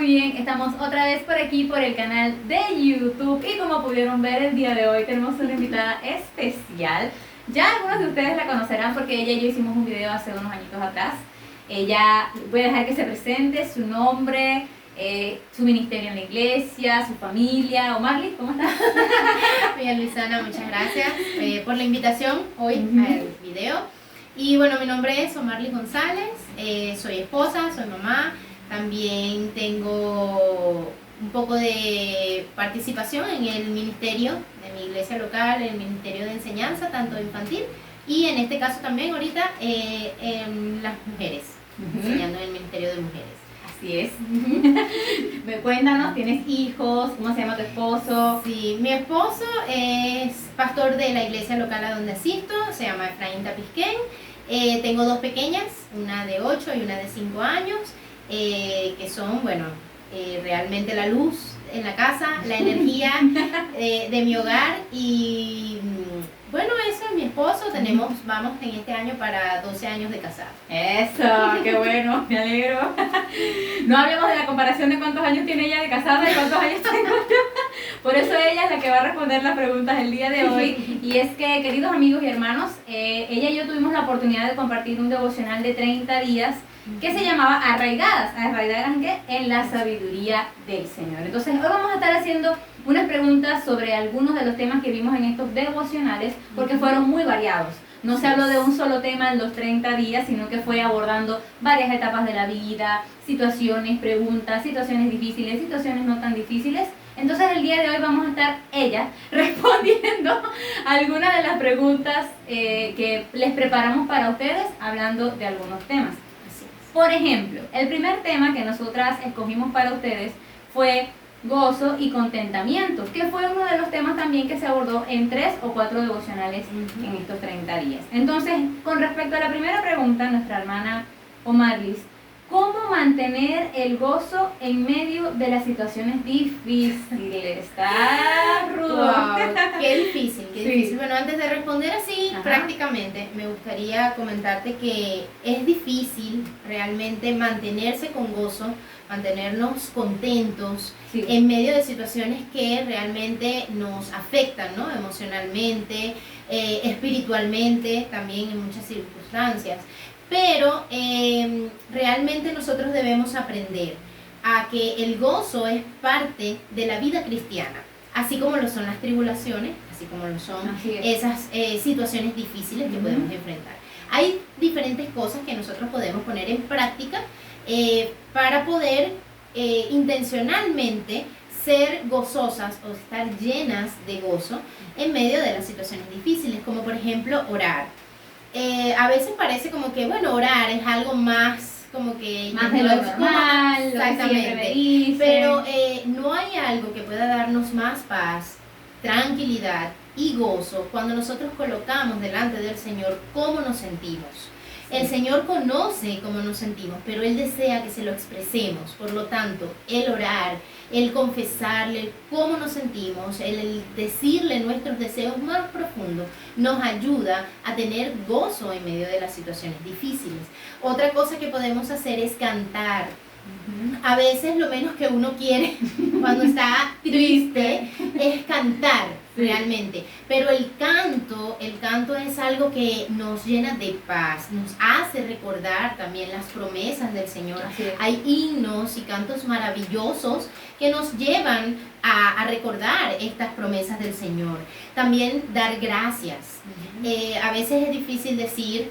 muy bien, estamos otra vez por aquí por el canal de YouTube y como pudieron ver el día de hoy tenemos una invitada especial. Ya algunos de ustedes la conocerán porque ella y yo hicimos un video hace unos añitos atrás. Ella, voy a dejar que se presente, su nombre, su ministerio en la iglesia, su familia. Marley, ¿cómo estás? Bien, Luisana, muchas gracias por la invitación hoy al video. Y bueno, mi nombre es Marley González, soy esposa, soy mamá, también tengo un poco de participación en el ministerio de mi iglesia local, el ministerio de enseñanza, tanto infantil y en este caso también ahorita en las mujeres, enseñando en el ministerio de mujeres. Así es. Cuéntanos, ¿tienes hijos? ¿Cómo se llama tu esposo? Sí, mi esposo es pastor de la iglesia local a donde asisto, se llama Efraín Tapisquén. Tengo dos pequeñas, una de 8 y una de 5 años, que son, bueno, realmente la luz en la casa, la energía de mi hogar y bueno, eso es mi esposo, vamos en este año para 12 años de casado. Eso, qué bueno, me alegro. No hablemos de la comparación de cuántos años tiene ella de casada y cuántos años tengo yo. Por eso ella es la que va a responder las preguntas el día de hoy. Y es que, queridos amigos y hermanos, ella y yo tuvimos la oportunidad de compartir un devocional de 30 días que se llamaba Arraigadas. ¿Arraigadas en qué? En la sabiduría del Señor. Entonces, hoy vamos a estar haciendo unas preguntas sobre algunos de los temas que vimos en estos devocionales, porque fueron muy variados. No se habló de un solo tema en los 30 días, sino que fue abordando varias etapas de la vida, situaciones, preguntas, situaciones difíciles, situaciones no tan difíciles. Entonces el día de hoy vamos a estar ella respondiendo algunas de las preguntas que les preparamos para ustedes, hablando de algunos temas. Por ejemplo, el primer tema que nosotras escogimos para ustedes fue gozo y contentamiento, que fue uno de los temas también que se abordó en 3 o 4 devocionales en estos 30 días. Entonces, con respecto a la primera pregunta, nuestra hermana Omarlis, ¿cómo mantener el gozo en medio de las situaciones difíciles? Está rudo. Wow, qué difícil, qué difícil. Sí. Bueno, antes de responder así, prácticamente, me gustaría comentarte que es difícil realmente mantenerse con gozo, mantenernos contentos en medio de situaciones que realmente nos afectan, ¿no? Emocionalmente, espiritualmente, también en muchas circunstancias. Pero realmente nosotros debemos aprender a que el gozo es parte de la vida cristiana, así como lo son las tribulaciones, así como lo son esas situaciones difíciles que podemos enfrentar. Hay diferentes cosas que nosotros podemos poner en práctica para poder intencionalmente ser gozosas o estar llenas de gozo en medio de las situaciones difíciles, como por ejemplo orar. A veces parece como que, bueno, orar es algo más como que más de lo normal, exactamente, pero no hay algo que pueda darnos más paz, tranquilidad y gozo cuando nosotros colocamos delante del Señor cómo nos sentimos. El Señor conoce cómo nos sentimos, pero Él desea que se lo expresemos. Por lo tanto, el orar, el confesarle cómo nos sentimos, el decirle nuestros deseos más profundos, nos ayuda a tener gozo en medio de las situaciones difíciles. Otra cosa que podemos hacer es cantar. A veces lo menos que uno quiere cuando está triste es cantar realmente, pero el canto es algo que nos llena de paz, nos hace recordar también las promesas del Señor. Hay himnos y cantos maravillosos que nos llevan a recordar estas promesas del Señor. También dar gracias. A veces es difícil decir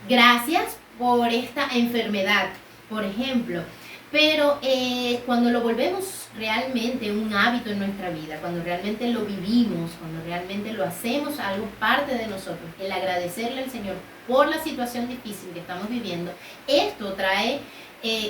gracias por esta enfermedad, por ejemplo. Pero cuando lo volvemos realmente un hábito en nuestra vida, cuando realmente lo vivimos, cuando realmente lo hacemos algo parte de nosotros, el agradecerle al Señor por la situación difícil que estamos viviendo, esto trae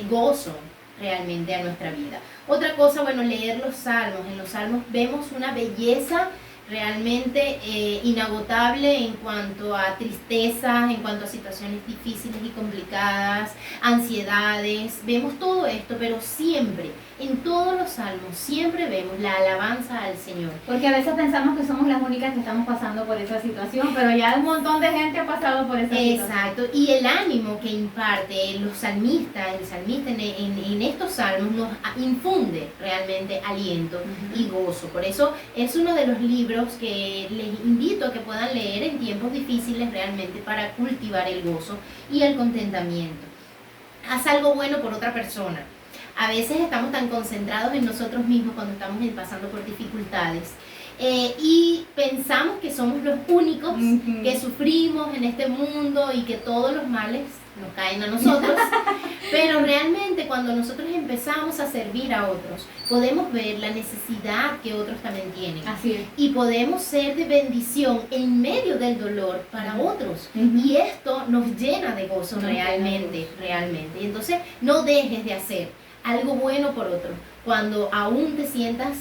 gozo realmente a nuestra vida. Otra cosa, bueno, leer los salmos. En los salmos vemos una belleza realmente inagotable en cuanto a tristezas, en cuanto a situaciones difíciles y complicadas, ansiedades, vemos todo esto, pero siempre, en todos los salmos, siempre vemos la alabanza al Señor. Porque a veces pensamos que somos las únicas que estamos pasando por esa situación, pero ya un montón de gente ha pasado por esa situación. Exacto, y el ánimo que imparte los salmistas, el salmista en estos salmos nos infunde realmente aliento y gozo. Por eso es uno de los libros que les invito a que puedan leer en tiempos difíciles realmente para cultivar el gozo y el contentamiento. Haz algo bueno por otra persona. A veces estamos tan concentrados en nosotros mismos cuando estamos pasando por dificultades y pensamos que somos los únicos que sufrimos en este mundo y que todos los males nos caen a nosotros, pero realmente cuando nosotros empezamos a servir a otros, podemos ver la necesidad que otros también tienen. Así es. Y podemos ser de bendición en medio del dolor para otros. Y esto nos llena de gozo realmente. Y entonces no dejes de hacer algo bueno por otro cuando aún te sientas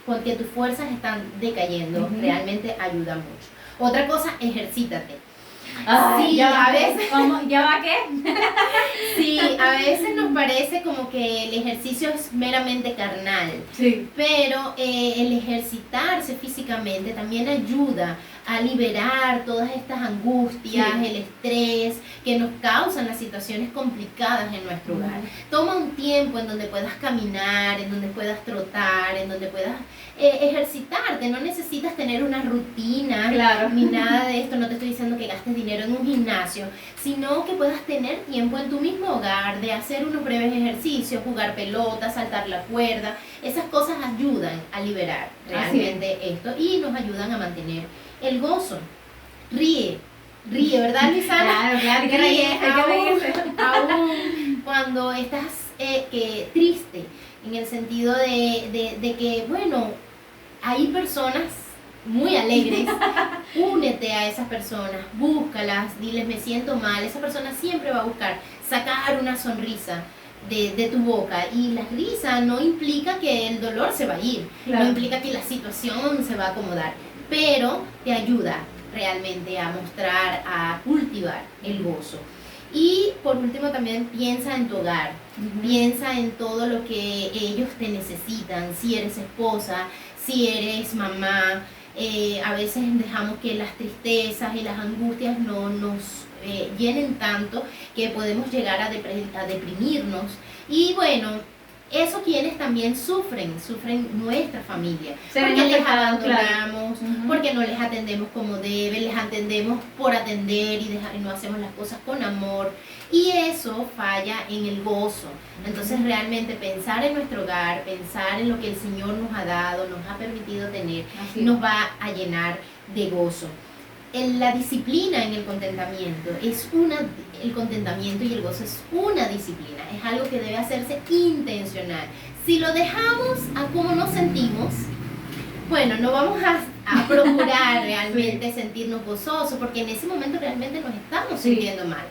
porque tus fuerzas están decayendo. Realmente ayuda mucho. Otra cosa, ejercítate. Ay, sí, ya a veces. ¿Cómo? ¿Ya va qué? Sí, a veces nos parece como que el ejercicio es meramente carnal. Sí. Pero el ejercitarse físicamente también ayuda a liberar todas estas angustias, el estrés que nos causan las situaciones complicadas en nuestro hogar. Toma un tiempo en donde puedas caminar, en donde puedas trotar, en donde puedas ejercitarte. No necesitas tener una rutina ni nada de esto. No te estoy diciendo que gastes dinero en un gimnasio, sino que puedas tener tiempo en tu mismo hogar de hacer unos breves ejercicios, jugar pelota, saltar la cuerda. Esas cosas ayudan a liberar realmente esto y nos ayudan a mantener el gozo. Ríe, ¿verdad, Luisana? Claro, que ríe, aún cuando estás triste, en el sentido de que, bueno, hay personas muy alegres, únete a esas personas, búscalas, diles me siento mal, esa persona siempre va a buscar sacar una sonrisa de tu boca, y la risa no implica que el dolor se va a ir, no implica que la situación se va a acomodar, pero te ayuda realmente a mostrar, a cultivar el gozo. Y por último también piensa en tu hogar, piensa en todo lo que ellos te necesitan, si eres esposa, si eres mamá. A veces dejamos que las tristezas y las angustias no nos llenen tanto que podemos llegar a deprimirnos. Y bueno, eso quienes también sufren nuestra familia, porque les abandonamos, porque no les atendemos como deben, les atendemos por atender y no hacemos las cosas con amor, y eso falla en el gozo. Entonces realmente pensar en nuestro hogar, pensar en lo que el Señor nos ha dado, nos ha permitido tener, nos va a llenar de gozo. La disciplina en el contentamiento el contentamiento y el gozo es una disciplina, es algo que debe hacerse intencional. Si lo dejamos a cómo nos sentimos, bueno, no vamos a procurar realmente sentirnos gozosos, porque en ese momento realmente nos estamos sintiendo mal.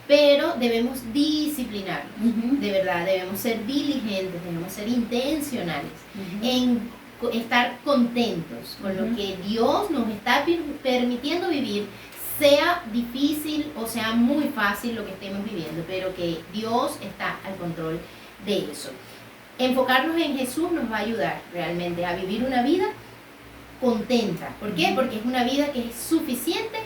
Pero debemos disciplinarnos, de verdad, debemos ser diligentes, debemos ser intencionales en estar contentos con lo que Dios nos está permitiendo vivir, sea difícil o sea muy fácil lo que estemos viviendo, pero que Dios está al control de eso. Enfocarnos en Jesús nos va a ayudar realmente a vivir una vida contenta. ¿Por qué? Porque es una vida que es suficiente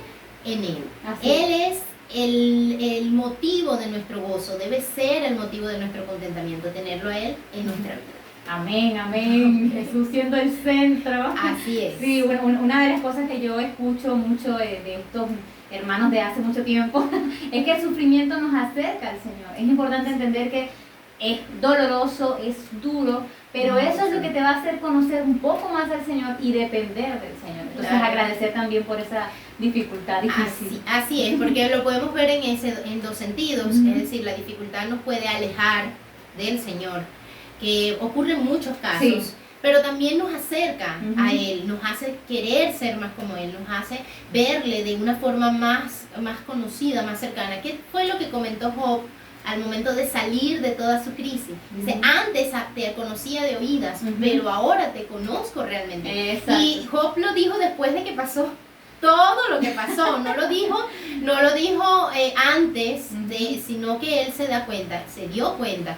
en Él. Él es el motivo de nuestro gozo, debe ser el motivo de nuestro contentamiento, tenerlo a Él en nuestra vida. Amén, amén. Jesús siendo el centro. Así es. Sí, bueno, una de las cosas que yo escucho mucho de estos hermanos de hace mucho tiempo es que el sufrimiento nos acerca al Señor. Es importante entender que es doloroso, es duro, pero eso es lo que te va a hacer conocer un poco más al Señor y depender del Señor. Entonces agradecer también por esa dificultad difícil. Así es, porque lo podemos ver en dos sentidos. Es decir, la dificultad nos puede alejar del Señor, que ocurre en muchos casos, pero también nos acerca a Él, nos hace querer ser más como Él, nos hace verle de una forma más conocida, más cercana. ¿Qué fue lo que comentó Job al momento de salir de toda su crisis. Dice, antes te conocía de oídas, pero ahora te conozco realmente. Exacto. Y Job lo dijo después de que pasó todo lo que pasó, no lo dijo antes, sino que él se dio cuenta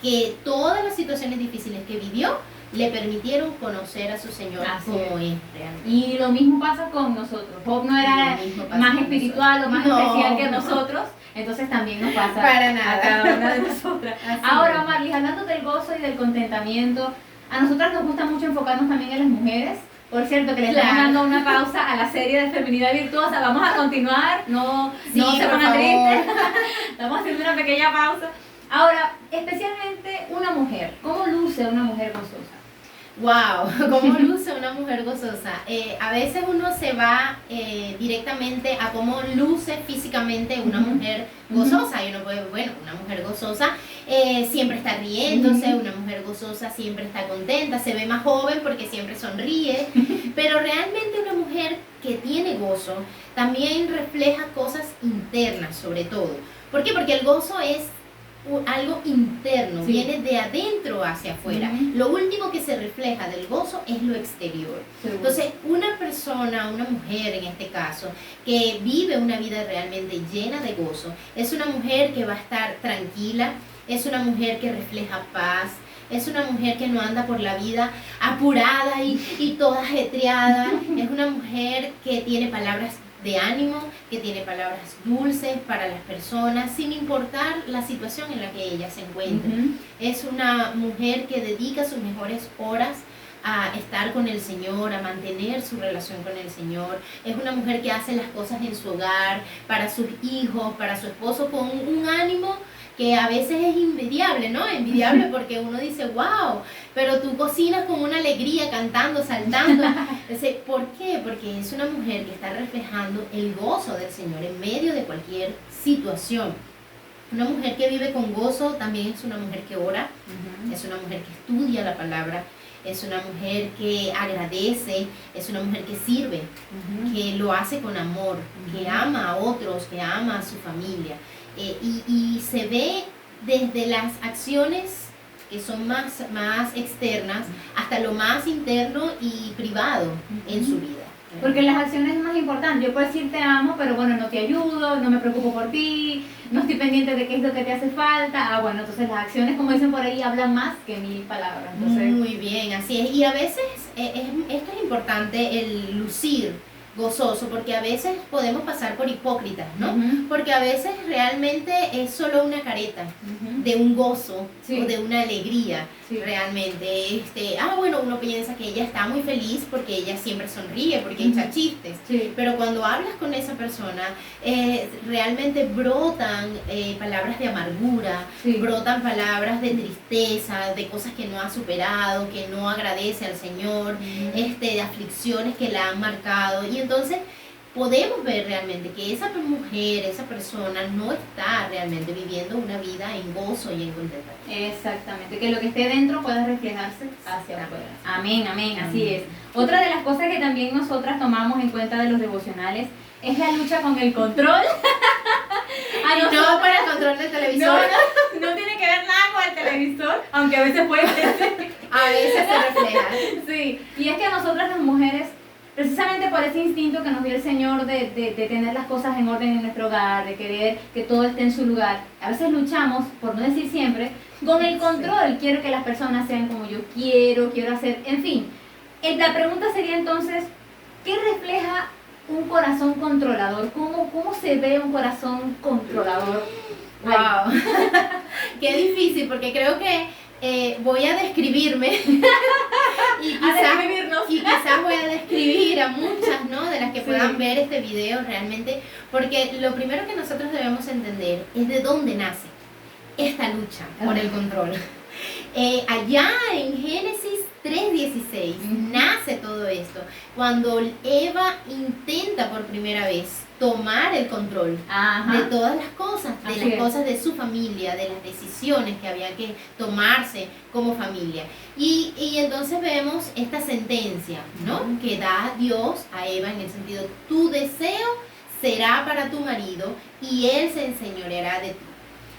que todas las situaciones difíciles que vivió le permitieron conocer a su Señor como es realmente. Y lo mismo pasa con nosotros. Job no era más espiritual o más especial que nosotros, entonces también nos pasa para nada a cada una de nosotras. Ahora, Marlis, hablando del gozo y del contentamiento, a nosotras nos gusta mucho enfocarnos también en las mujeres. Por cierto, que le estamos dando una pausa a la serie de Feminidad Virtuosa. Vamos a continuar, no se pongan tristes. Estamos haciendo una pequeña pausa. Ahora, especialmente una mujer. ¿Cómo luce una mujer gozosa? Wow, ¿cómo luce una mujer gozosa? A veces uno se va directamente a cómo luce físicamente una mujer gozosa. Y uno puede, bueno, una mujer gozosa siempre está riéndose, una mujer gozosa siempre está contenta, se ve más joven porque siempre sonríe, pero realmente una mujer que tiene gozo también refleja cosas internas sobre todo. ¿Por qué? Porque el gozo es algo interno, viene de adentro hacia afuera. Lo último que se refleja del gozo es lo exterior. Entonces, una persona, una mujer en este caso, que vive una vida realmente llena de gozo, es una mujer que va a estar tranquila, es una mujer que refleja paz, es una mujer que no anda por la vida apurada y toda ajetreada, es una mujer que tiene palabras de ánimo, que tiene palabras dulces para las personas, sin importar la situación en la que ella se encuentre. Es una mujer que dedica sus mejores horas a estar con el Señor, a mantener su relación con el Señor. Es una mujer que hace las cosas en su hogar, para sus hijos, para su esposo, con un ánimo que a veces es envidiable, ¿no? Envidiable porque uno dice, wow, pero tú cocinas con una alegría, cantando, saltando. ¿Por qué? Porque es una mujer que está reflejando el gozo del Señor en medio de cualquier situación. Una mujer que vive con gozo también es una mujer que ora, es una mujer que estudia la palabra, es una mujer que agradece, es una mujer que sirve, que lo hace con amor, que ama a otros, que ama a su familia. Y se ve desde las acciones que son más externas hasta lo más interno y privado en su vida. Porque las acciones es más importante. Yo puedo decir te amo, pero bueno, no te ayudo, no me preocupo por ti, no estoy pendiente de qué es lo que te hace falta. Bueno, entonces las acciones, como dicen por ahí, hablan más que 1000 palabras. Entonces, muy bien, así es. Y a veces esto es importante, el lucir gozoso, porque a veces podemos pasar por hipócritas, ¿no? Porque a veces realmente es solo una careta de un gozo o de una alegría, realmente. Bueno, uno piensa que ella está muy feliz porque ella siempre sonríe, porque echa chistes, pero cuando hablas con esa persona, realmente brotan palabras de amargura, brotan palabras de tristeza, de cosas que no ha superado, que no agradece al Señor, de aflicciones que la han marcado. Y entonces podemos ver realmente que esa mujer, esa persona no está realmente viviendo una vida en gozo y en contentamiento. Exactamente, que lo que esté dentro pueda reflejarse hacia afuera. Amén, amén, así es. Otra de las cosas que también nosotras tomamos en cuenta de los devocionales es la lucha con el control. No para el control del televisor. No tiene que ver nada con el televisor, aunque a veces puede ser. A veces se refleja. Sí, y es que a nosotras las mujeres, precisamente por ese instinto que nos dio el Señor de tener las cosas en orden en nuestro hogar, de querer que todo esté en su lugar, a veces luchamos, por no decir siempre, con el control. Quiero que las personas sean como yo quiero hacer, en fin. La pregunta sería entonces, ¿qué refleja un corazón controlador? ¿Cómo se ve un corazón controlador? Wow. Qué difícil, porque creo que voy a describirme y quizás voy a describir a muchas, ¿no?, de las que puedan ver este video realmente, porque lo primero que nosotros debemos entender es de dónde nace esta lucha por el control. Allá en Génesis 3:16 nace todo esto, cuando Eva intenta por primera vez tomar el control de todas las cosas, cosas de su familia, de las decisiones que había que tomarse como familia. Y entonces vemos esta sentencia, ¿no?, que da Dios a Eva en el sentido, tu deseo será para tu marido y él se enseñoreará de ti.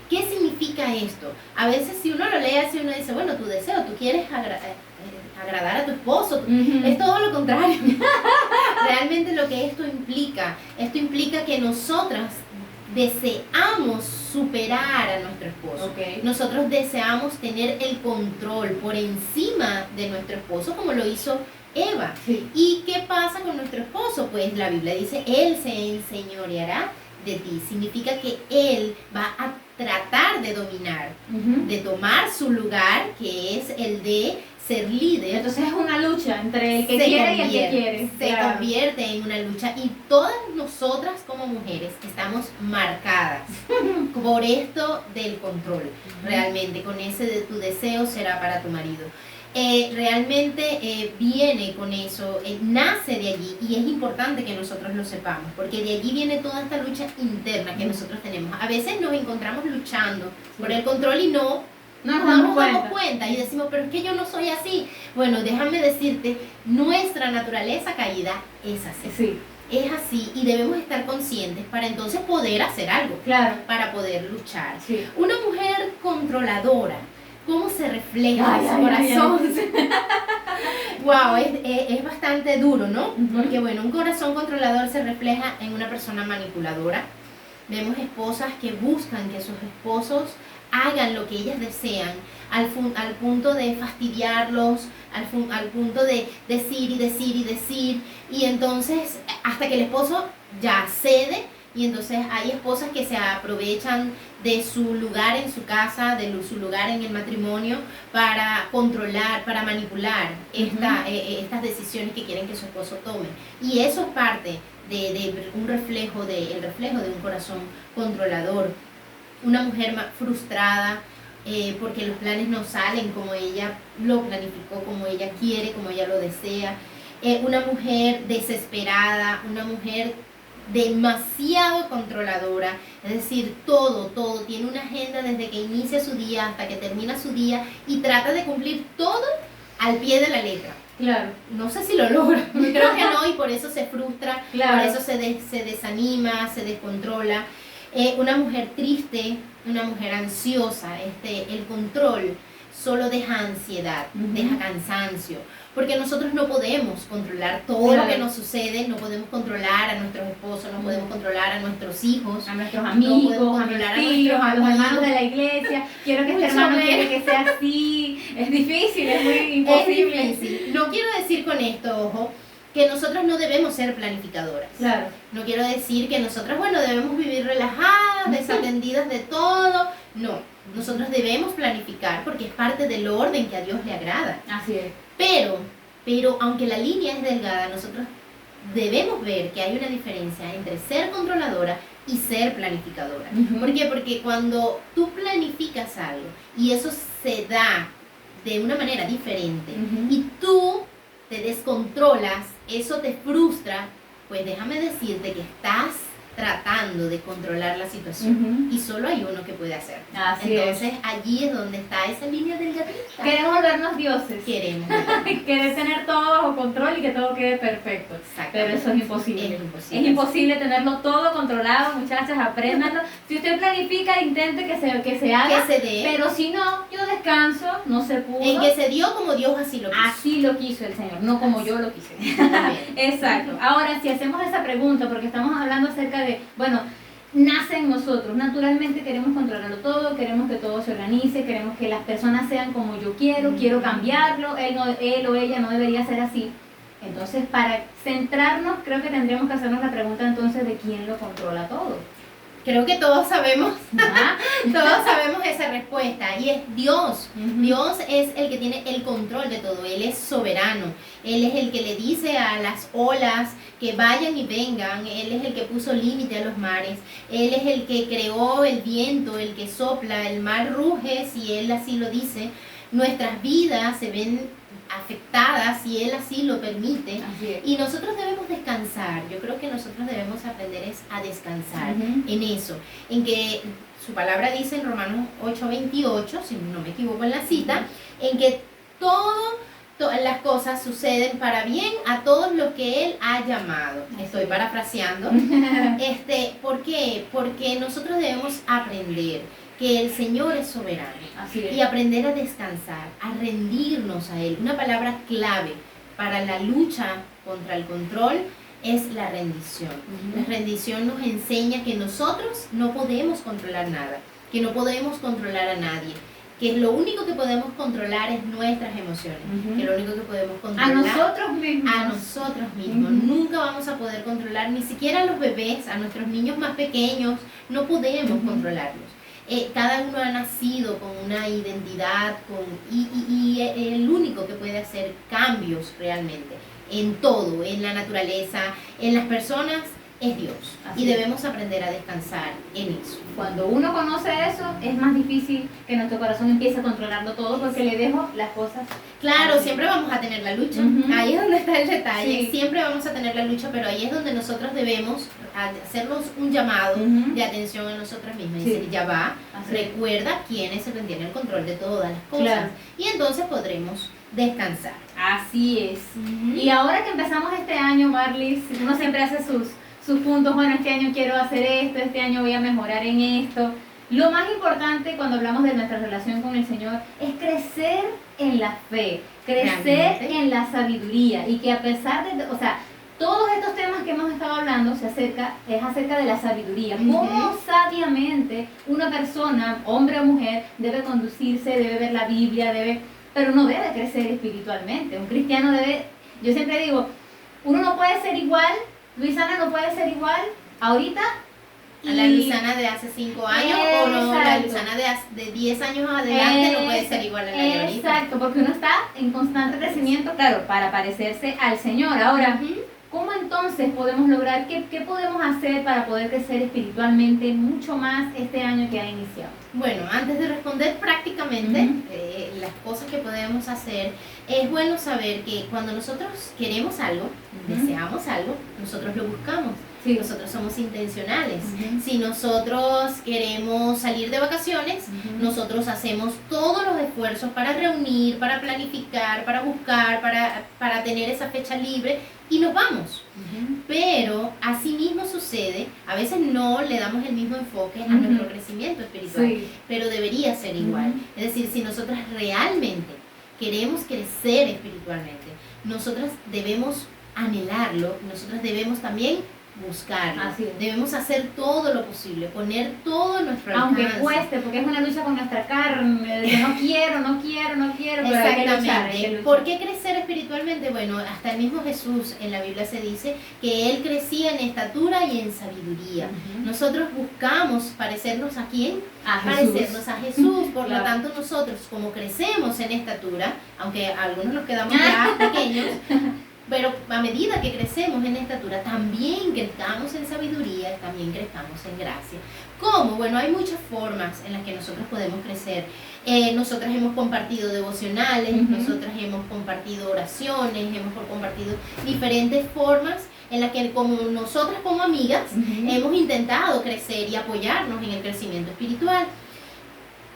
¿Qué significa esto? A veces si uno lo lee así, uno dice, bueno, tu deseo, tú quieres agradar a tu esposo, es todo lo contrario. Realmente lo que esto implica que nosotras deseamos superar a nuestro esposo. Nosotros deseamos tener el control por encima de nuestro esposo, como lo hizo Eva. ¿Y qué pasa con nuestro esposo? Pues la Biblia dice, Él se enseñoreará de ti. Significa que Él va a tratar de dominar, de tomar su lugar, que es el de ser líder. Entonces es una lucha entre el que quiere y el que quiere. Se convierte en una lucha, y todas nosotras como mujeres estamos marcadas por esto del control, realmente, con ese de tu deseo será para tu marido. Realmente viene con eso, nace de allí, y es importante que nosotros lo sepamos, porque de allí viene toda esta lucha interna que nosotros tenemos. A veces nos encontramos luchando por el control y no nos damos cuenta y decimos, pero es que yo no soy así. Bueno, déjame decirte, nuestra naturaleza caída es así. Sí. Es así, y debemos estar conscientes para entonces poder hacer algo, para poder luchar. Sí. Una mujer controladora, ¿cómo se refleja en su corazón? Wow, es bastante duro, ¿no? Porque bueno, un corazón controlador se refleja en una persona manipuladora. Vemos esposas que buscan que sus esposos hagan lo que ellas desean, al punto de fastidiarlos, al punto de decir, y entonces hasta que el esposo ya cede. Y entonces hay esposas que se aprovechan de su lugar en su casa, de su lugar en el matrimonio, para controlar, para manipular estas decisiones que quieren que su esposo tome. Y eso es parte de un reflejo de un corazón controlador. Una mujer frustrada porque los planes no salen como ella lo planificó, como ella quiere, como ella lo desea. Una mujer desesperada, una mujer demasiado controladora, es decir, todo, tiene una agenda desde que inicia su día hasta que termina su día, y trata de cumplir todo al pie de la letra. Claro. No sé si lo logra, creo que no, y por eso se frustra, por eso se desanima, se descontrola. Una mujer triste, una mujer ansiosa, el control solo deja ansiedad, deja cansancio, porque nosotros no podemos controlar todo lo que nos sucede, no podemos controlar a nuestros esposos, no podemos controlar a nuestros hijos, a nuestros amigos, no podemos controlar a los hermanos de la iglesia. Quiero que este hermano quiere que sea así. Es difícil, es muy imposible. Es difícil. No quiero decir con esto, ojo, que nosotros no debemos ser planificadoras. Claro. No quiero decir que nosotros, bueno, debemos vivir relajadas, desatendidas de todo. No, nosotros debemos planificar porque es parte del orden que a Dios le agrada. Así es. Pero aunque la línea es delgada, nosotros debemos ver que hay una diferencia entre ser controladora y ser planificadora. ¿Por qué? Porque cuando tú planificas algo y eso se da de una manera diferente y tú te descontrolas, eso te frustra, pues déjame decirte que estás tratando de controlar la situación y solo hay uno que puede hacer. Entonces allí es donde está esa línea delgadita. Queremos volvernos dioses. Queremos. Querer tener todo bajo control y que todo quede perfecto. Pero eso es imposible. Es imposible tenerlo todo controlado, muchachas, apréndanlo. Si usted planifica, intente que se haga. Que se dé. Pero si no, yo descanso, no se pudo. En que se dio como Dios así lo quiso. Así lo quiso el Señor, no como yo lo quise. Exacto. Ahora, si hacemos esa pregunta, porque estamos hablando acerca de, bueno, nace en nosotros, naturalmente queremos controlarlo todo, queremos que todo se organice, queremos que las personas sean como yo quiero cambiarlo, él o ella no debería ser así. Entonces, para centrarnos, creo que tendríamos que hacernos la pregunta entonces de quién lo controla todo. Creo que todos sabemos, todos sabemos esa respuesta, y es Dios. Dios es el que tiene el control de todo, Él es soberano, Él es el que le dice a las olas que vayan y vengan, Él es el que puso límite a los mares, Él es el que creó el viento, el que sopla, el mar ruge si Él así lo dice. Nuestras vidas se ven afectadas si Él así lo permite, y nosotros debemos descansar. Yo creo que nosotros debemos aprender a descansar en eso, en que su palabra dice en Romanos 8:28, si no me equivoco en la cita, en que todas las cosas suceden para bien a todos los que Él ha llamado. Estoy parafraseando. ¿Por qué? Porque nosotros debemos aprender que el Señor es soberano. Así es. Y aprender a descansar, a rendirnos a Él. Una palabra clave para la lucha contra el control es la rendición. La rendición nos enseña que nosotros no podemos controlar nada, que no podemos controlar a nadie, que lo único que podemos controlar es nuestras emociones, que lo único que podemos controlar a nosotros mismos. A nosotros mismos. Nunca vamos a poder controlar, ni siquiera a los bebés, a nuestros niños más pequeños, no podemos controlarlos. Cada uno ha nacido con una identidad y el único que puede hacer cambios realmente en todo, en la naturaleza, en las personas, es Dios. Así y debemos aprender a descansar en eso. Cuando uno conoce eso, es más difícil que nuestro corazón empiece a controlarlo todo porque le dejo las cosas. Claro, así. Siempre vamos a tener la lucha. Ahí es donde está el detalle. Siempre vamos a tener la lucha, pero ahí es donde nosotros debemos hacernos un llamado de atención a nosotros mismos. Y decir, ya va, recuerda quién es el que tiene el control de todas las cosas. Claro. Y entonces podremos descansar. Así es. Y ahora que empezamos este año, Marlis, uno siempre hace sus puntos. Bueno, este año quiero hacer esto, este año voy a mejorar en esto. Lo más importante cuando hablamos de nuestra relación con el Señor es crecer en la fe, crecer en la sabiduría, y que a pesar de, o sea, todos estos temas que hemos estado hablando es acerca de la sabiduría. Cómo sabiamente una persona, hombre o mujer, debe conducirse, debe ver la Biblia, pero no debe crecer espiritualmente. Un cristiano debe, yo siempre digo, uno no puede ser igual, Luisana no puede ser igual ahorita a la Luisana de hace 5 años, o no, la Luisana de 10 años adelante no puede ser igual a la de ahorita. Exacto, porque uno está en constante crecimiento, claro, para parecerse al Señor. Ahora, ¿cómo entonces podemos lograr, qué podemos hacer para poder crecer espiritualmente mucho más este año que ha iniciado? Bueno, antes de responder prácticamente las cosas que podemos hacer, es bueno saber que cuando nosotros queremos algo, deseamos algo, nosotros lo buscamos. Sí. Nosotros somos intencionales. Si nosotros queremos salir de vacaciones, nosotros hacemos todos los esfuerzos para reunir, para planificar, para buscar, para tener esa fecha libre y nos vamos. Pero así mismo sucede, a veces no le damos el mismo enfoque a nuestro crecimiento espiritual, pero debería ser igual. Es decir, si nosotros realmente queremos crecer espiritualmente, nosotros debemos anhelarlo, nosotros debemos también buscarlo. Debemos hacer todo lo posible, poner todo nuestro alcance. Aunque cueste, porque es una lucha con nuestra carne, de no quiero, pero exactamente. hay que luchar. ¿Por qué crecer espiritualmente? Bueno, hasta el mismo Jesús en la Biblia se dice que Él crecía en estatura y en sabiduría. Nosotros buscamos parecernos ¿a quién? Parecernos a Jesús. Por lo tanto, nosotros como crecemos en estatura, aunque algunos nos quedamos ya pequeños, pero a medida que crecemos en estatura, también crezcamos en sabiduría, también crezcamos en gracia. ¿Cómo? Bueno, hay muchas formas en las que nosotros podemos crecer. Nosotras hemos compartido devocionales, nosotras hemos compartido oraciones, hemos compartido diferentes formas en las que como nosotras como amigas hemos intentado crecer y apoyarnos en el crecimiento espiritual.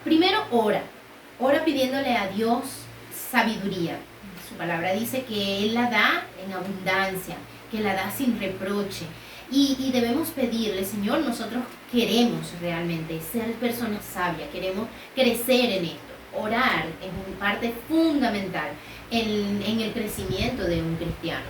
Primero, ora pidiéndole a Dios sabiduría. Su palabra dice que Él la da en abundancia, que la da sin reproche. Y debemos pedirle, Señor, nosotros queremos realmente ser personas sabias, queremos crecer en esto. Orar es una parte fundamental en el crecimiento de un cristiano.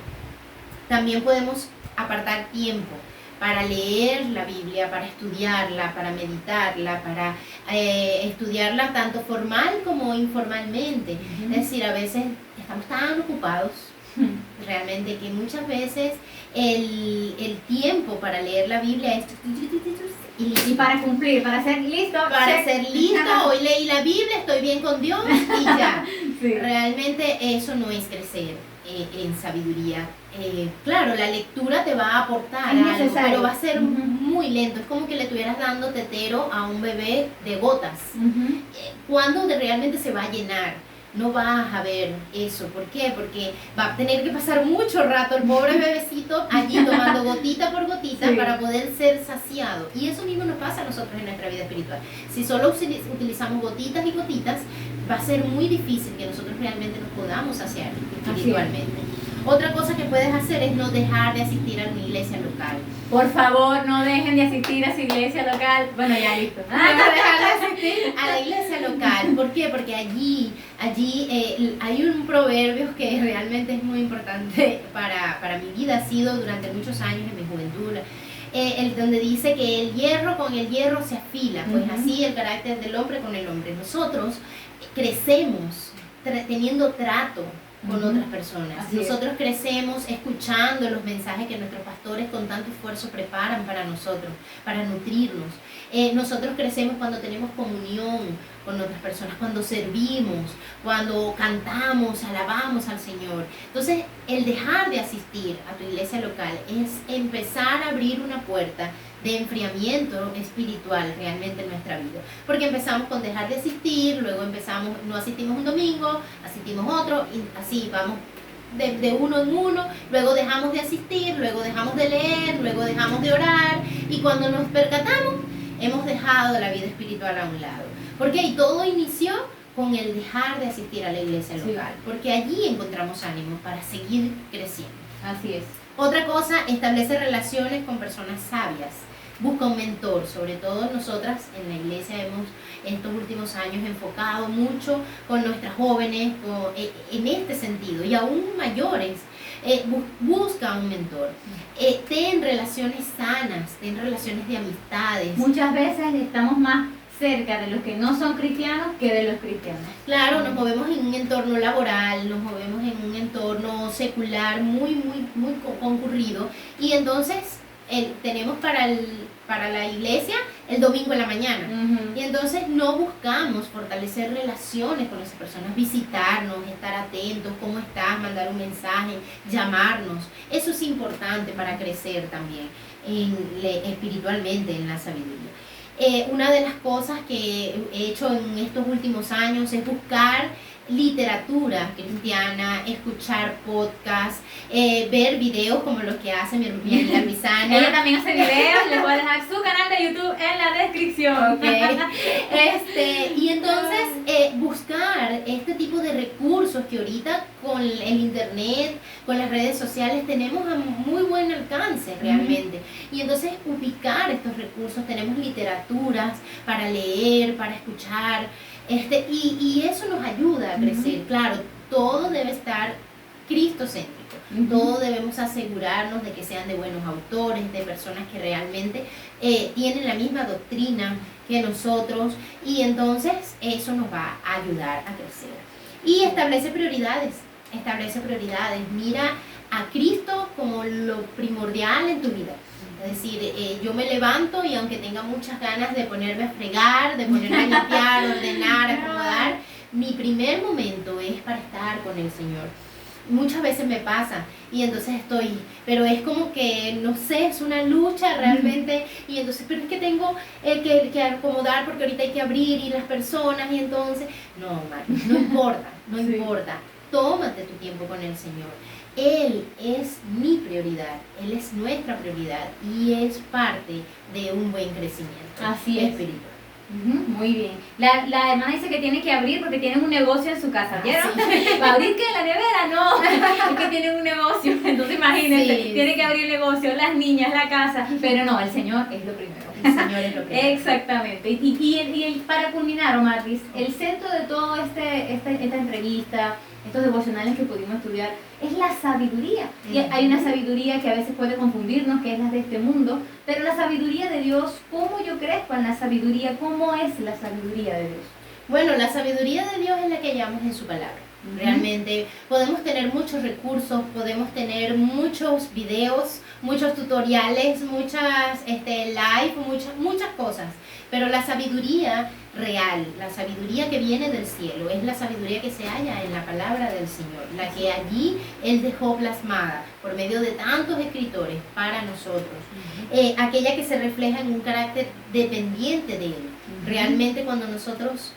También podemos apartar tiempo para leer la Biblia, para estudiarla, para meditarla, para estudiarla tanto formal como informalmente. Es decir, a veces estamos tan ocupados realmente que muchas veces el tiempo para leer la Biblia es y para cumplir, para ser listo. Para ser listo, hoy leí la Biblia, estoy bien con Dios y ya. Realmente eso no es crecer en sabiduría. Claro, la lectura te va a aportar algo, pero va a ser muy lento. Es como que le estuvieras dando tetero a un bebé de gotas. ¿Cuándo realmente se va a llenar? No vas a ver eso. ¿Por qué? Porque va a tener que pasar mucho rato el pobre bebecito allí tomando gotita por gotita para poder ser saciado. Y eso mismo nos pasa a nosotros en nuestra vida espiritual. Si solo utilizamos gotitas y gotitas, va a ser muy difícil que nosotros realmente nos podamos saciar espiritualmente. Otra cosa que puedes hacer es no dejar de asistir a una iglesia local. Por favor, no dejen de asistir a su iglesia local. Bueno, ya listo. No dejar de asistir a la iglesia local. ¿Por qué? Porque allí hay un proverbio que realmente es muy importante para mi vida. Ha sido durante muchos años en mi juventud. Donde dice que el hierro con el hierro se afila. Pues así el carácter del hombre con el hombre. Nosotros crecemos teniendo trato con otras personas. Así Nosotros crecemos escuchando los mensajes que nuestros pastores con tanto esfuerzo preparan para nosotros, para nutrirnos. Nosotros crecemos cuando tenemos comunión con otras personas, cuando servimos, cuando cantamos, alabamos al Señor. Entonces, el dejar de asistir a tu iglesia local es empezar a abrir una puerta de enfriamiento espiritual realmente en nuestra vida. Porque empezamos con dejar de asistir, luego no asistimos un domingo, asistimos otro, y así vamos de uno en uno, luego dejamos de asistir, luego dejamos de leer, luego dejamos de orar, y cuando nos percatamos, hemos dejado la vida espiritual a un lado. Porque y todo inició con el dejar de asistir a la iglesia local, porque allí encontramos ánimo para seguir creciendo. Así es. Otra cosa, establece relaciones con personas sabias. Busca un mentor, sobre todo nosotras en la iglesia hemos estos últimos años enfocado mucho con nuestras jóvenes en este sentido, y aún mayores. Busca un mentor. Ten relaciones sanas, ten relaciones de amistades. Muchas veces estamos más cerca de los que no son cristianos que de los cristianos. Claro, nos movemos en un entorno laboral, nos movemos en un entorno secular muy concurrido, y entonces tenemos para la iglesia el domingo en la mañana. Y entonces no buscamos fortalecer relaciones con esas personas, visitarnos, estar atentos, cómo estás, mandar un mensaje, llamarnos. Eso es importante para crecer también espiritualmente en la sabiduría. Una de las cosas que he hecho en estos últimos años es buscar literatura cristiana, escuchar podcasts, ver videos como los que hace mi amiga Luisana. Ella también hace videos, les voy a dejar su canal de YouTube en la descripción. Okay. Y entonces buscar este tipo de recursos que ahorita con el internet, con las redes sociales tenemos a muy buen alcance realmente. Y entonces ubicar estos recursos, tenemos literaturas para leer, para escuchar. Y eso nos ayuda a crecer. Claro, todo debe estar cristocéntrico. Todos debemos asegurarnos de que sean de buenos autores, de personas que realmente tienen la misma doctrina que nosotros, y entonces eso nos va a ayudar a crecer. Y establece prioridades. Mira a Cristo como lo primordial en tu vida. Es decir, yo me levanto y aunque tenga muchas ganas de ponerme a fregar, de ponerme a limpiar, ordenar, acomodar, mi primer momento es para estar con el Señor. Muchas veces me pasa y entonces pero es como que, no sé, es una lucha realmente, y entonces, pero es que tengo que acomodar porque ahorita hay que abrir y las personas, y entonces, no importa, tómate tu tiempo con el Señor. Él es mi prioridad, Él es nuestra prioridad, y es parte de un buen crecimiento espiritual. Muy bien. La hermana dice que tiene que abrir porque tienen un negocio en su casa. ¿Vieron? ¿Va a abrir qué? ¿La nevera? No, es que tienen un negocio. Entonces imagínense, tiene que abrir el negocio, las niñas, la casa, pero no, el Señor es lo primero. El Señor es lo primero. Exactamente. Y para culminar, Omarlis, el centro de todo esta entrevista, estos devocionales que pudimos estudiar, es la sabiduría. Y hay una sabiduría que a veces puede confundirnos, que es la de este mundo, pero la sabiduría de Dios, ¿cómo yo crezco en la sabiduría? ¿Cómo es la sabiduría de Dios? Bueno, la sabiduría de Dios es la que hallamos en su palabra. Realmente podemos tener muchos recursos, podemos tener muchos videos, muchos tutoriales, muchas live, muchas cosas, pero la sabiduría real, la sabiduría que viene del cielo, es la sabiduría que se halla en la palabra del Señor, la que allí Él dejó plasmada por medio de tantos escritores para nosotros, aquella que se refleja en un carácter dependiente de Él. Realmente cuando nosotros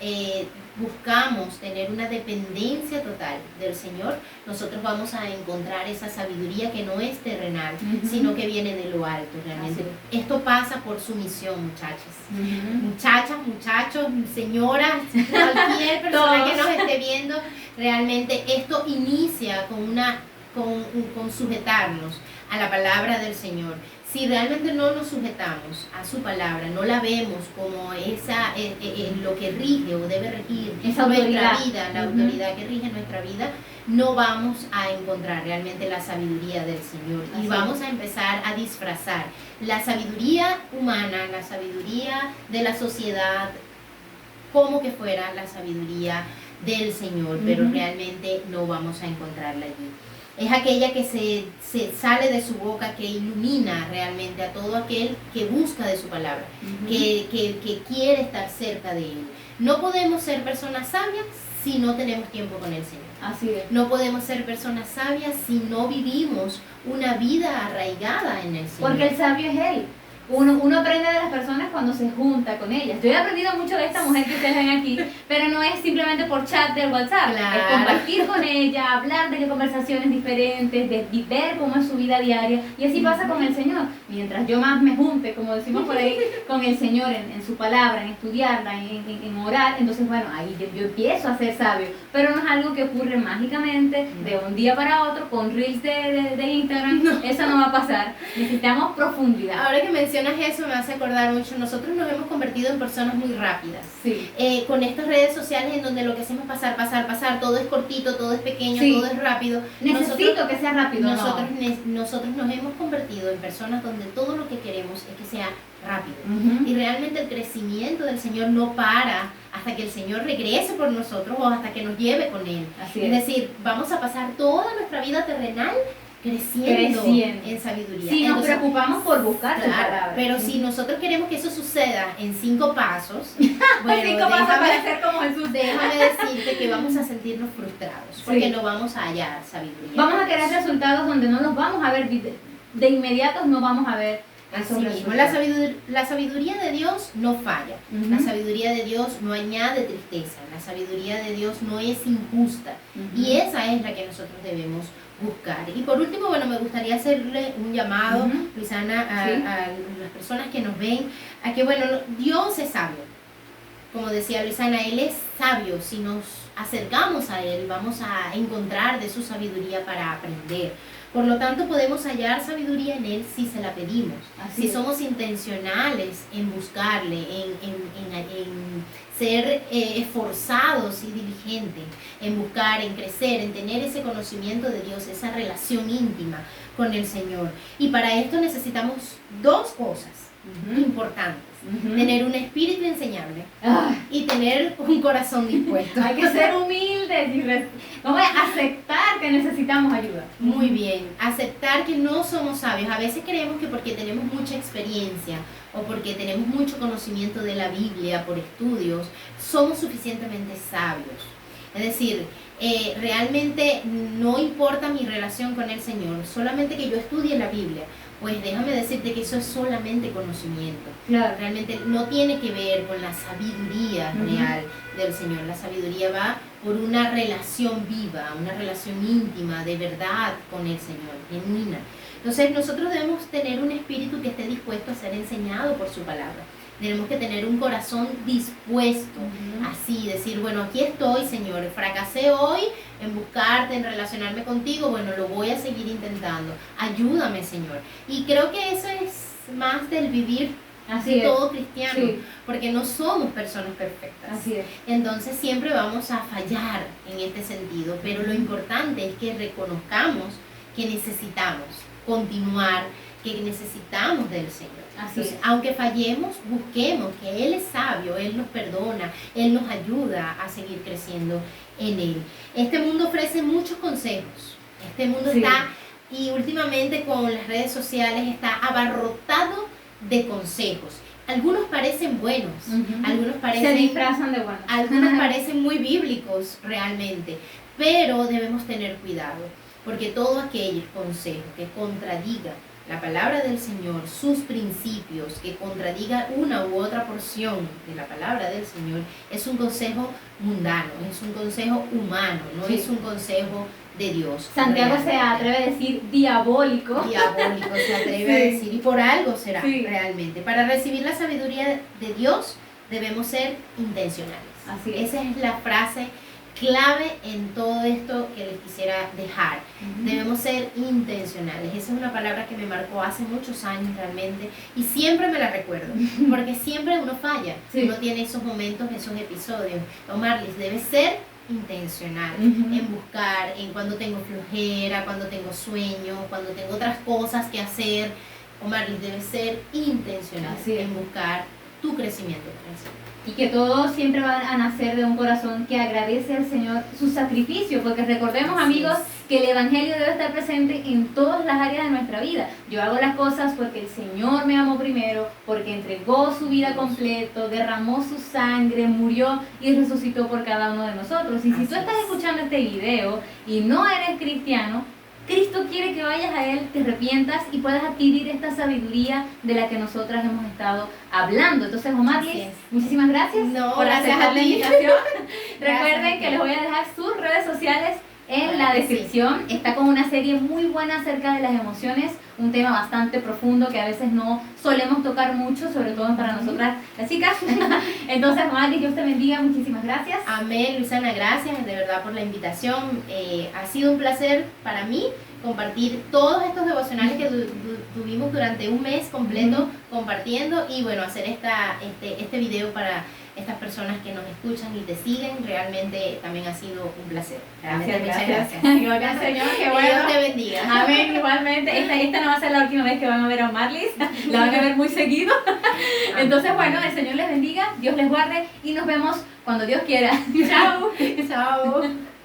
buscamos tener una dependencia total del Señor, nosotros vamos a encontrar esa sabiduría que no es terrenal, sino que viene de lo alto realmente. Esto pasa por sumisión, muchachas. Muchachas, muchachos, señoras, cualquier persona que nos esté viendo, realmente esto inicia con sujetarnos a la palabra del Señor. si realmente no nos sujetamos a su palabra, no la vemos como lo que rige o debe regir esa nuestra autoridad. vida, la autoridad que rige nuestra vida, no vamos a encontrar realmente la sabiduría del Señor. Y vamos a empezar a disfrazar la sabiduría humana, la sabiduría de la sociedad, como que fuera la sabiduría del Señor, pero realmente no vamos a encontrarla allí. Es aquella que se sale de su boca, que ilumina realmente a todo aquel que busca de su palabra, que quiere estar cerca de Él. No podemos ser personas sabias si no tenemos tiempo con el Señor. Así es. No podemos ser personas sabias si no vivimos una vida arraigada en el Señor. Porque el sabio es Él. Uno aprende de las personas cuando se junta con ellas. Yo he aprendido mucho de esta mujer que ustedes ven aquí, pero no es simplemente por chat del WhatsApp. Claro. Es compartir con ella, hablar de conversaciones diferentes, de ver cómo es su vida diaria. Y así pasa con el Señor. Mientras yo más me junte, como decimos por ahí, con el Señor en su palabra, en estudiarla, en orar, entonces bueno, ahí yo empiezo a ser sabio. Pero no es algo que ocurre mágicamente de un día para otro con reels de Instagram. No. Eso no va a pasar. Necesitamos profundidad. Ahora que mencionas eso me hace acordar mucho, nosotros nos hemos convertido en personas muy rápidas. Sí. Con estas redes sociales en donde lo que hacemos es pasar, todo es cortito, todo es pequeño, sí. todo es rápido. Necesito que sea rápido. Nosotros nos hemos convertido en personas donde todo lo que queremos es que sea rápido. Y realmente el crecimiento del Señor no para hasta que el Señor regrese por nosotros o hasta que nos lleve con Él. Así es decir, vamos a pasar toda nuestra vida terrenal creciendo en sabiduría. Sí, nos preocupamos por buscar su palabra. Pero si nosotros queremos que eso suceda en 5 pasos, bueno, 5 pasos para ser como Jesús. Déjame decirte que vamos a sentirnos frustrados, porque no vamos a hallar sabiduría. Vamos a querer resultados donde no los vamos a ver de inmediato, no vamos a ver. Así mismo, la sabiduría de Dios no falla, la sabiduría de Dios no añade tristeza, la sabiduría de Dios no es injusta, y esa es la que nosotros debemos buscar. Y por último, bueno, me gustaría hacerle un llamado, Luisana, a las personas que nos ven, a que, bueno, Dios es sabio. Como decía Luisana, Él es sabio. Si nos acercamos a Él, vamos a encontrar de su sabiduría para aprender. Por lo tanto, podemos hallar sabiduría en Él si se la pedimos. Si somos intencionales en buscarle, en ser esforzados y diligentes, en buscar, en crecer, en tener ese conocimiento de Dios, esa relación íntima con el Señor. Y para esto necesitamos 2 cosas importantes. Tener un espíritu enseñable y tener un corazón dispuesto. Hay que ser humildes y vamos a aceptar que necesitamos ayuda. Muy bien, aceptar que no somos sabios. A veces creemos que porque tenemos mucha experiencia o porque tenemos mucho conocimiento de la Biblia por estudios, somos suficientemente sabios. Es decir, realmente no importa mi relación con el Señor, solamente que yo estudie la Biblia. Pues déjame decirte que eso es solamente conocimiento. Claro. Realmente no tiene que ver con la sabiduría real del Señor. La sabiduría va por una relación viva, una relación íntima, de verdad con el Señor, genuina. Entonces nosotros debemos tener un espíritu que esté dispuesto a ser enseñado por su palabra. Tenemos que tener un corazón dispuesto, así, decir, bueno, aquí estoy, Señor, fracasé hoy en buscarte, en relacionarme contigo, bueno, lo voy a seguir intentando, ayúdame, Señor. Y creo que eso es más del vivir de todo cristiano, porque no somos personas perfectas. Así es. Entonces siempre vamos a fallar en este sentido, pero lo importante es que reconozcamos que necesitamos continuar, que necesitamos del Señor. Entonces, aunque fallemos, busquemos que Él es sabio, Él nos perdona, Él nos ayuda a seguir creciendo en Él. Este mundo ofrece muchos consejos. Este mundo está, y últimamente con las redes sociales, está abarrotado de consejos. Algunos parecen buenos, algunos parecen... Se disfrazan de buenos. Algunos parecen muy bíblicos realmente, pero debemos tener cuidado, porque todo aquel consejo que contradiga la palabra del Señor, sus principios, que contradiga una u otra porción de la palabra del Señor, es un consejo mundano, es un consejo humano, no es un consejo de Dios. Santiago realmente se atreve a decir diabólico. Diabólico se atreve a decir, y por algo será realmente. Para recibir la sabiduría de Dios debemos ser intencionales. Así es. Esa es la frase clave en todo esto que les quisiera dejar. Debemos ser intencionales. Esa es una palabra que me marcó hace muchos años realmente y siempre me la recuerdo, porque siempre uno falla, uno tiene esos momentos, esos episodios. Marlis, debe ser intencional en buscar, en cuando tengo flojera, cuando tengo sueño, cuando tengo otras cosas que hacer. Marlis, debe ser intencional en buscar tu crecimiento. Y que todo siempre va a nacer de un corazón que agradece al Señor su sacrificio, porque recordemos, amigos, que el Evangelio debe estar presente en todas las áreas de nuestra vida. Yo hago las cosas porque el Señor me amó primero, porque entregó su vida completo, derramó su sangre, murió y resucitó por cada uno de nosotros. Y si tú estás escuchando este video y no eres cristiano, Cristo quiere que vayas a Él, te arrepientas y puedas adquirir esta sabiduría de la que nosotras hemos estado hablando. Entonces, Omarlis, muchísimas gracias por aceptar la invitación. Recuerden que les voy a dejar sus redes sociales en la descripción. Está con una serie muy buena acerca de las emociones, un tema bastante profundo que a veces no solemos tocar mucho, sobre todo para nosotras las chicas. Entonces, Omarlis, Dios te bendiga, muchísimas gracias. Amén, Luisana, gracias de verdad por la invitación. Ha sido un placer para mí compartir todos estos devocionales que tuvimos durante un mes completo compartiendo y bueno, hacer este video para estas personas que nos escuchan y te siguen. Realmente también ha sido un placer. Gracias, muchas gracias. Gloria al Señor, qué bueno. Dios te bendiga. Amén, igualmente. Esta no va a ser la última vez que van a ver a Omarlis, la van a ver muy seguido. Entonces, bueno, el Señor les bendiga, Dios les guarde y nos vemos cuando Dios quiera. Chao. Chao.